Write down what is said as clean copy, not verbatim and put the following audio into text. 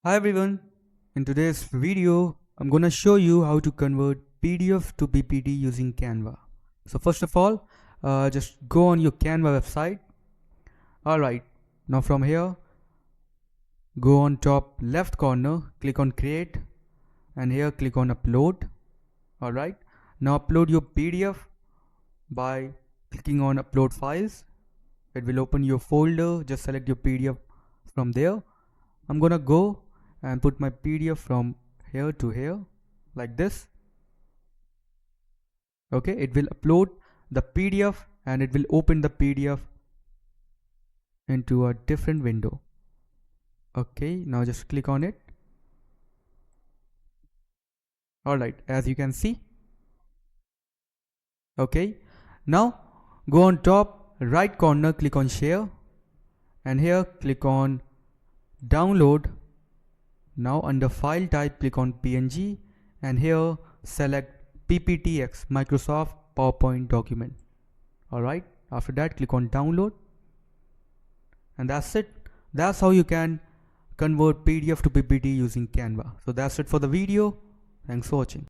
Hi everyone, in today's video I'm gonna show you how to convert PDF to PPT using Canva. So first of all, just go on your Canva website. Alright, now from here, go on top left corner, click on create, and here click on upload. Alright, now upload your PDF by clicking on upload files. It will open your folder, just select your PDF from there. I'm gonna go and put my PDF from here to here like this. Okay, it will upload the PDF and it will open the PDF into a different window. Okay, now just click on it. Alright, as you can see. Okay, now go on top right corner, click on share, and here click on download. Now under file type, click on PNG, and here select PPTX, Microsoft PowerPoint document. Alright, after that click on download, and that's it. That's how you can convert PDF to PPT using Canva. So that's it for the video. Thanks for watching.